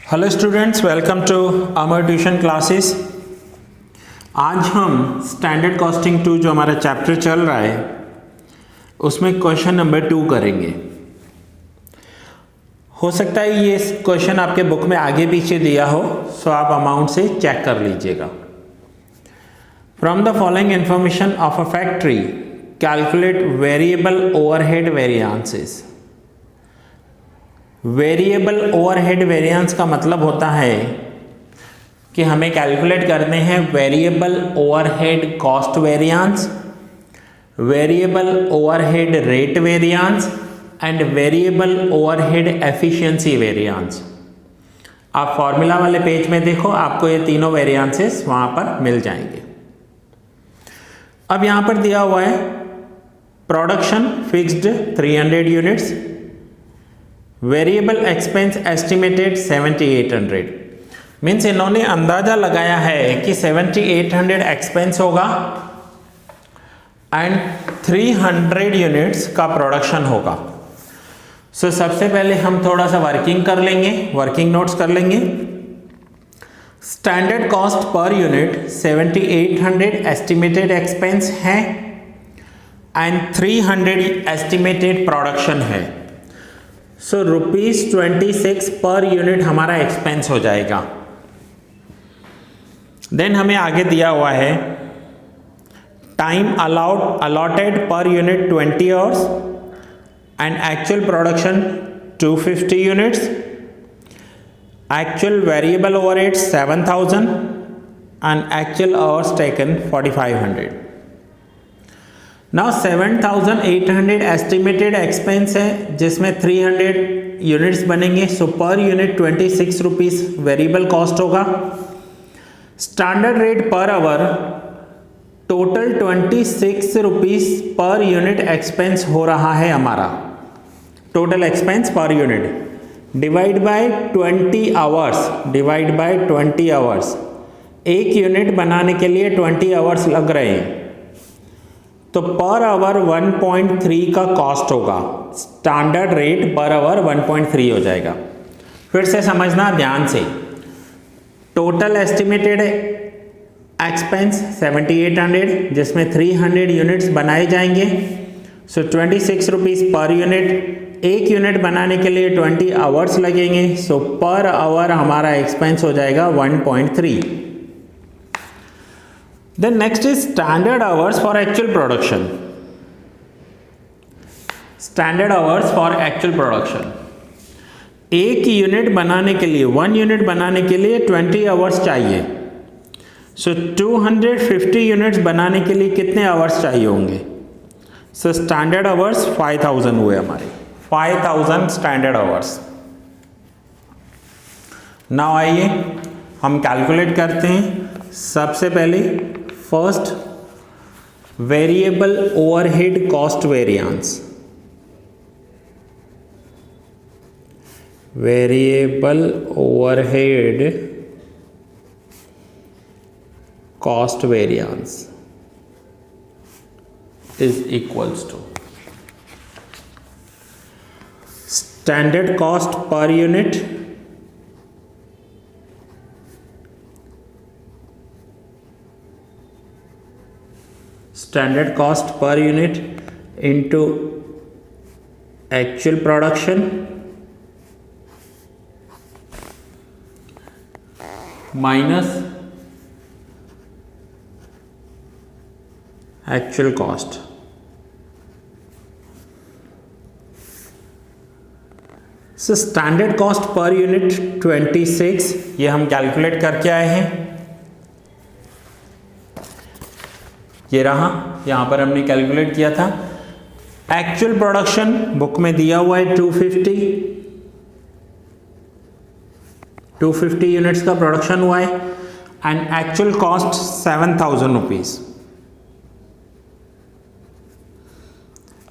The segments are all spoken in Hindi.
Hello students, welcome to Amar tuition classes. आज हम स्टैंडर्ड कॉस्टिंग 2 जो हमारा चैप्टर चल रहा है उसमें क्वेश्चन नंबर 2 करेंगे। हो सकता है ये क्वेश्चन आपके बुक में आगे पीछे दिया हो, सो आप अमाउंट से चेक कर लीजिएगा। From the following information of a factory calculate variable overhead variances. Variable overhead variance का मतलब होता है कि हमें कैलकुलेट करने हैं variable overhead cost variance, variable overhead rate variance and variable overhead efficiency variance. आप फॉर्मूला वाले पेज में देखो, आपको ये तीनों वेरिएंसेस वहां पर मिल जाएंगे। अब यहां पर दिया हुआ है production fixed 300 units, variable expense estimated 7800। Means इन्होंने अंदाजा लगाया है कि 7800 एक्सपेंस होगा एंड 300 यूनिट्स का प्रोडक्शन होगा। सो सबसे पहले हम थोड़ा सा वर्किंग कर लेंगे, वर्किंग नोट्स कर लेंगे। Standard cost per unit 7800 estimated expense है एंड 300 एस्टिमेटेड प्रोडक्शन है। सो ₹26 पर यूनिट हमारा एक्सपेंस हो जाएगा। देन हमें आगे दिया हुआ है time allotted per unit 20 hours and actual production 250 units, actual variable overhead 7000 and actual hours taken 4500। Now 7800 estimated expense है जिसमें 300 यूनिट्स बनेंगे। So per unit 26 rupees variable cost होगा। Standard rate per hour total 26 rupees per unit expense हो रहा है हमारा। Total expense per unit divide by 20 hours, divide by 20 hours. एक यूनिट बनाने के लिए 20 आवर्स लग रहे हैं, तो पर आवर 1.3 का कॉस्ट होगा। स्टैंडर्ड रेट पर आवर 1.3 हो जाएगा। फिर से समझना ध्यान से। टोटल एस्टिमेटेड एक्सपेंस 7800 जिसमें 300 यूनिट्स बनाए जाएंगे। सो 26 रुपीज़ पर यूनिट। एक यूनिट बनाने के लिए 20 आवर्स लगेंगे। सो पर आवर हमारा एक्सपेंस हो जाएगा 1.3। Then next is standard hours for actual production. Standard hours for actual production. एक यूनिट बनाने के लिए, 1 यूनिट बनाने के लिए 20 आवर्स चाहिए। सो 250 यूनिट्स बनाने के लिए कितने आवर्स चाहिए होंगे? सो स्टैंडर्ड आवर्स 5000 हुए हमारे, 5000 स्टैंडर्ड आवर्स। नाउ आइए हम कैलकुलेट करते हैं। सबसे पहले first variable overhead cost variance, variable overhead cost variance is equals to standard cost per unit standard cost per unit into actual production minus actual cost. So standard cost per unit 26, ये हम कैलकुलेट करके आए हैं। ये रहा, यहाँ पर हमने कैलकुलेट किया था। एक्चुअल प्रोडक्शन बुक में दिया हुआ है 250 यूनिट्स का प्रोडक्शन हुआ है and actual cost 7000 rupees.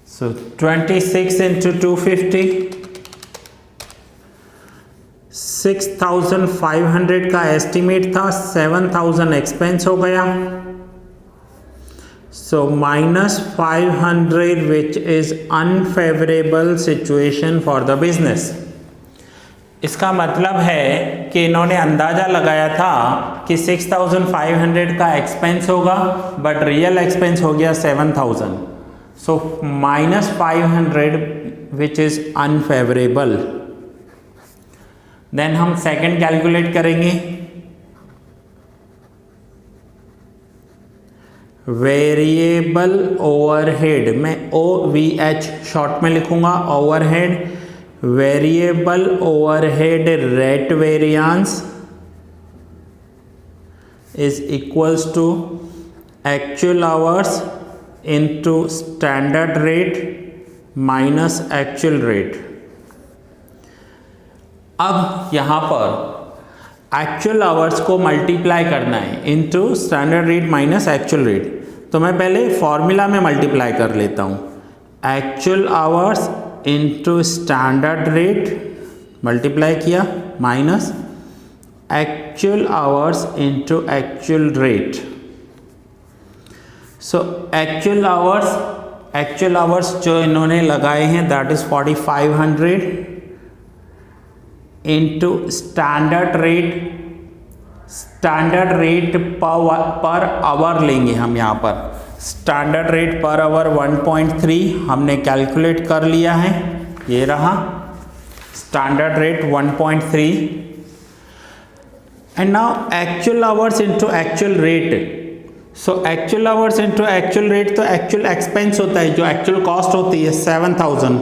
So 26 into 250, 6500 का एस्टिमेट था, 7000 एक्सपेंस हो गया। So minus 500 which is unfavorable situation for the business. इसका मतलब है कि इन्होंने अंदाज़ा लगाया था कि 6,500 का एक्सपेंस होगा, बट रियल एक्सपेंस हो गया 7,000, so -500 which is unfavourable. Then हम सेकंड कैलकुलेट करेंगे, वेरिएबल ओवरहेड, मैं OVH शॉर्ट में लिखूंगा, overhead, variable overhead rate variance is equals to actual hours into standard rate minus actual rate. अब यहाँ पर एक्चुअल आवर्स को मल्टीप्लाई करना है into standard rate minus actual rate, तो मैं पहले फॉर्मूला में मल्टीप्लाई कर लेता हूँ। Actual hours into standard rate multiply किया minus actual hours into actual rate. So actual hours जो इन्होंने लगाए हैं that is 4500 into standard rate per our लेंगे हम। यहाँ पर स्टैंडर्ड रेट पर आवर 1.3 हमने कैलकुलेट कर लिया है, ये रहा standard rate 1.3। And now actual hours into actual rate. So actual hours into actual rate, तो एक्चुअल एक्सपेंस होता है, जो एक्चुअल कॉस्ट होती है 7,000।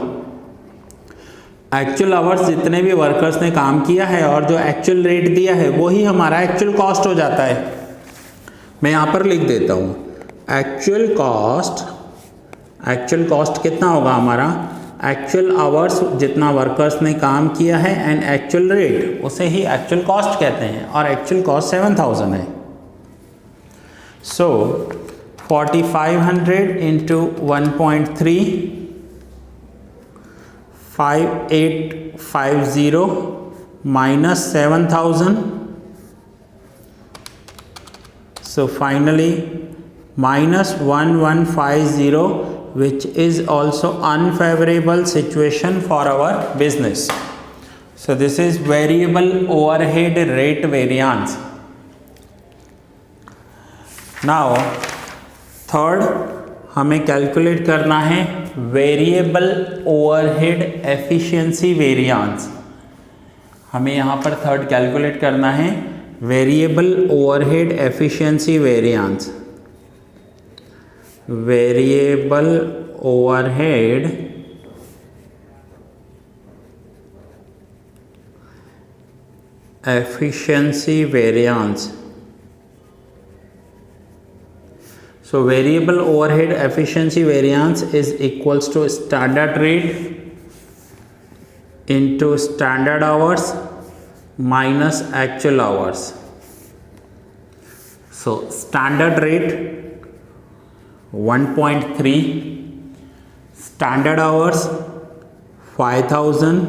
एक्चुअल आवर्स जितने भी वर्कर्स ने काम किया है और जो एक्चुअल रेट दिया है वही हमारा एक्चुअल कॉस्ट हो जाता है। मैं यहाँ पर लिख देता हूँ एक्चुअल कॉस्ट कितना होगा हमारा, एक्चुअल आवर्स जितना वर्कर्स ने काम किया है एंड एक्चुअल रेट, उसे ही एक्चुअल कॉस्ट कहते हैं, और एक्चुअल कॉस्ट 7,000 है। सो 4500 into 1.3 5850 minus 7,000, so finally minus 1150, which is also unfavorable situation for our business. So this is variable overhead rate variance. Now third हमें कैलकुलेट करना है वेरिएबल ओवरहेड एफिशिएंसी वेरिएंस। हमें यहाँ पर थर्ड कैलकुलेट करना है variable overhead efficiency variance. Variable overhead efficiency variance. So variable overhead efficiency variance is equals to standard rate into standard hours minus actual hours. So standard rate 1.3, standard hours 5000,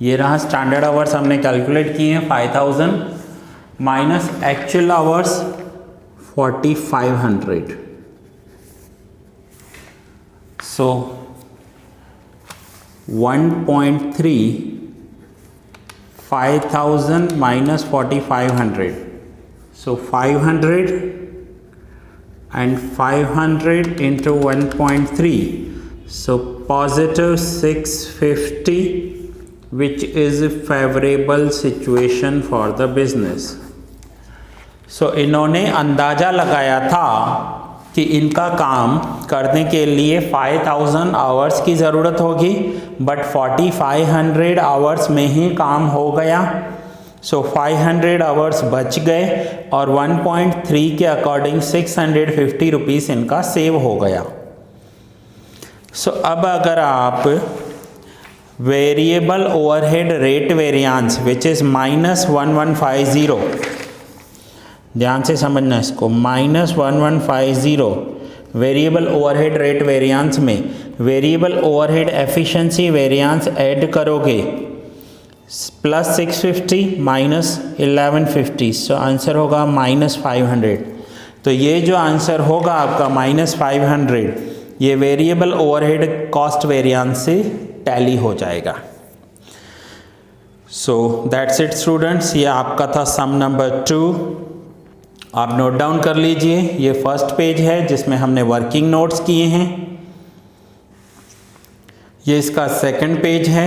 ये रहा स्टैंडर्ड आवर्स हमने कैलकुलेट किए हैं 5000 minus actual hours 4500. So 1.3 5000 minus 4500, so 500 and 500 into 1.3, so positive 650, which is a favorable situation for the business. सो इन्होंने अंदाज़ा लगाया था कि इनका काम करने के लिए 5000 आवर्स की ज़रूरत होगी, बट 4500 आवर्स में ही काम हो गया। सो 500 आवर्स बच गए और 1.3 के अकॉर्डिंग 650 रुपीज़ इनका सेव हो गया। सो अब अगर आप variable overhead rate variance which is -1150, ध्यान से समझना इसको, -1150 वेरिएबल ओवरहेड रेट वेरिएंस में variable overhead efficiency variance add करोगे प्लस 650 माइनस 1150, सो आंसर होगा -500। तो ये जो आंसर होगा आपका -500, ये वेरिएबल ओवरहेड कॉस्ट वेरिएंस से टैली हो जाएगा। सो दैट्स इट स्टूडेंट्स, ये आपका था सम नंबर 2। आप नोट डाउन कर लीजिए। ये फर्स्ट पेज है जिसमें हमने वर्किंग नोट्स किए हैं। ये इसका सेकंड पेज है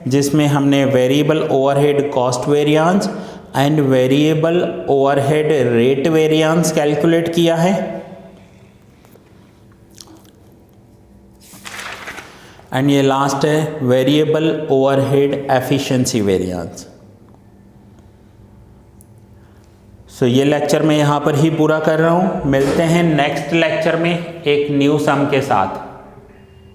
जिसमें हमने variable overhead cost variance and variable overhead rate variance calculate किया है। एंड ये लास्ट है वेरिएबल ओवरहेड एफिशिएंसी वेरिएंस। सो ये लेक्चर मैं यहाँ पर ही पूरा कर रहा हूँ। मिलते हैं नेक्स्ट लेक्चर में एक न्यू सम के साथ।